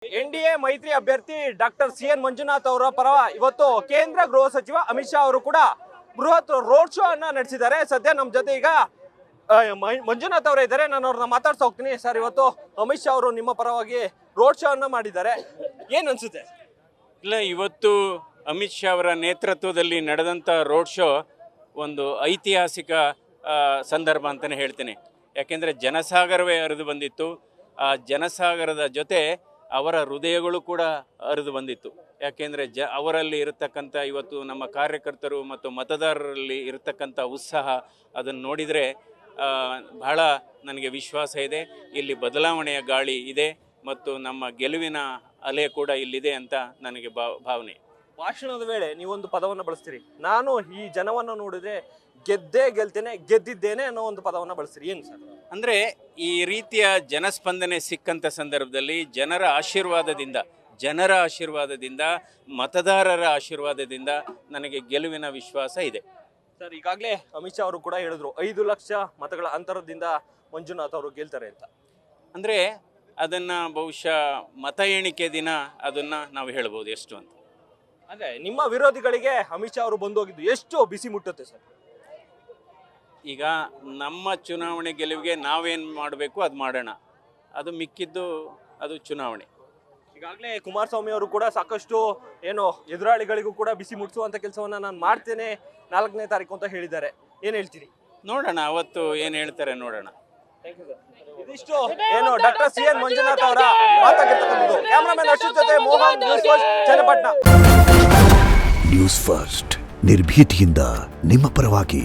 NDA ಮೈತ್ರಿ ಅಭ್ಯರ್ಥಿ doctor CN Manjunath ಅವರ ಪರ ಇವತ್ತು ಕೇಂದ್ರ ಗೃಹ ಸಚಿವ ಅಮಿತ್ ಶಾ ಅವರು ಕೂಡ ಬೃಹತ್ ರೋಡ್ ಶೋ ಅನ್ನ ನಡೆಸಿದ್ದಾರೆ. ಸದ್ಯ ನಮ್ಮ ಜೊತೆ ಈಗ ಮಂಜುನಾಥ್ ಅವರೇ ಇದ್ದಾರೆ. ನಾನು ಅವ್ರನ್ನ ಮಾತಾಡ್ತಾ ಹೋಗ್ತೀನಿ. ಸರ್, ಇವತ್ತು ಅಮಿತ್ ಶಾ ಅವರು ನಿಮ್ಮ ಪರವಾಗಿ ರೋಡ್ ಶೋ ಅನ್ನ ಮಾಡಿದ್ದಾರೆ, ಏನ್ ಅನ್ಸುತ್ತೆ? ಇಲ್ಲ, ಇವತ್ತು ಅಮಿತ್ ಶಾ ಅವರ ನೇತೃತ್ವದಲ್ಲಿ ನಡೆದಂಥ ರೋಡ್ ಶೋ ಒಂದು ಐತಿಹಾಸಿಕ ಸಂದರ್ಭ ಅಂತಲೇ ಹೇಳ್ತೇನೆ. ಯಾಕೆಂದರೆ ಜನಸಾಗರವೇ ಹರಿದು ಬಂದಿತ್ತು. ಆ ಜನಸಾಗರದ ಜೊತೆ ಅವರ ಹೃದಯಗಳು ಕೂಡ ಹರಿದು ಬಂದಿತ್ತು. ಯಾಕೆಂದರೆ ಅವರಲ್ಲಿ ಇರತಕ್ಕಂಥ ಇವತ್ತು ನಮ್ಮ ಕಾರ್ಯಕರ್ತರು ಮತ್ತು ಮತದಾರರಲ್ಲಿ ಇರತಕ್ಕಂಥ ಉತ್ಸಾಹ ಅದನ್ನು ನೋಡಿದರೆ ಬಹಳ ನನಗೆ ವಿಶ್ವಾಸ ಇದೆ. ಇಲ್ಲಿ ಬದಲಾವಣೆಯ ಗಾಳಿ ಇದೆ ಮತ್ತು ನಮ್ಮ ಗೆಲುವಿನ ಅಲೆ ಕೂಡ ಇಲ್ಲಿದೆ ಅಂತ ನನಗೆ ಭಾವನೆ. ಭಾಷಣದ ವೇಳೆ ನೀವೊಂದು ಪದವನ್ನು ಬಳಸ್ತೀರಿ, ನಾನು ಈ ಜನವನ್ನು ನೋಡಿದ್ರೆ ಗೆದ್ದಿದ್ದೇನೆ ಅನ್ನೋ ಒಂದು ಪದವನ್ನು ಬಳಸ್ತೀರಿ, ಏನು ಸರ್? ಅಂದರೆ ಈ ರೀತಿಯ ಜನಸ್ಪಂದನೆ ಸಿಕ್ಕಂಥ ಸಂದರ್ಭದಲ್ಲಿ ಜನರ ಆಶೀರ್ವಾದದಿಂದ ಮತದಾರರ ಆಶೀರ್ವಾದದಿಂದ ನನಗೆ ಗೆಲುವಿನ ವಿಶ್ವಾಸ ಇದೆ. ಸರ್, ಈಗಾಗಲೇ ಅಮಿತ್ ಶಾ ಅವರು ಕೂಡ ಹೇಳಿದ್ರು 5 ಲಕ್ಷ ಮತಗಳ ಅಂತರದಿಂದ ಮಂಜುನಾಥ್ ಅವರು ಗೆಲ್ತಾರೆ ಅಂತ. ಅಂದರೆ ಅದನ್ನು ಬಹುಶಃ ಮತ ಎಣಿಕೆ ದಿನ ಅದನ್ನು ನಾವು ಹೇಳ್ಬೋದು ಎಷ್ಟು ಅಂತ. ಅಂದರೆ ನಿಮ್ಮ ವಿರೋಧಿಗಳಿಗೆ ಅಮಿತ್ ಶಾ ಅವರು ಬಂದೋಗಿದ್ದು ಎಷ್ಟು ಬಿಸಿ ಮುಟ್ಟುತ್ತೆ ಸರ್? ಈಗ ನಮ್ಮ ಚುನಾವಣೆ ಗೆಲುವಿಗೆ ನಾವೇನು ಮಾಡಬೇಕು ಅದು ಮಾಡೋಣ, ಅದು ಮಿಕ್ಕಿದ್ದು ಅದು ಚುನಾವಣೆ. ಈಗಾಗಲೇ ಕುಮಾರಸ್ವಾಮಿ ಅವರು ಕೂಡ ಸಾಕಷ್ಟು ಎದುರಾಳಿಗಳಿಗೂ ಕೂಡ ಬಿಸಿ ಮುಟ್ಟಿಸುವಂಥ ಕೆಲಸವನ್ನು ನಾನು ಮಾಡ್ತೇನೆ 4ನೇ ತಾರೀಕು ಅಂತ ಹೇಳಿದ್ದಾರೆ, ಏನು ಹೇಳ್ತೀರಿ? ನೋಡೋಣ, ಅವತ್ತು ಏನು ಹೇಳ್ತಾರೆ ನೋಡೋಣ. ಇದಿಷ್ಟು ಡಾಕ್ಟರ್ ಸಿಎನ್ ಮಂಜುನಾಥ್ ಅವರ ಮಾತಾಗಿರ್ತಕ್ಕಂಥದ್ದು. ಕ್ಯಾಮರಾಮನ್ ಅಶ್ವಥ್ ಜೊತೆ Mohan, news first, Channapatna. News first ನಿರ್ಭೀತಿಯಿಂದ ನಿಮ್ಮ ಪರವಾಗಿ.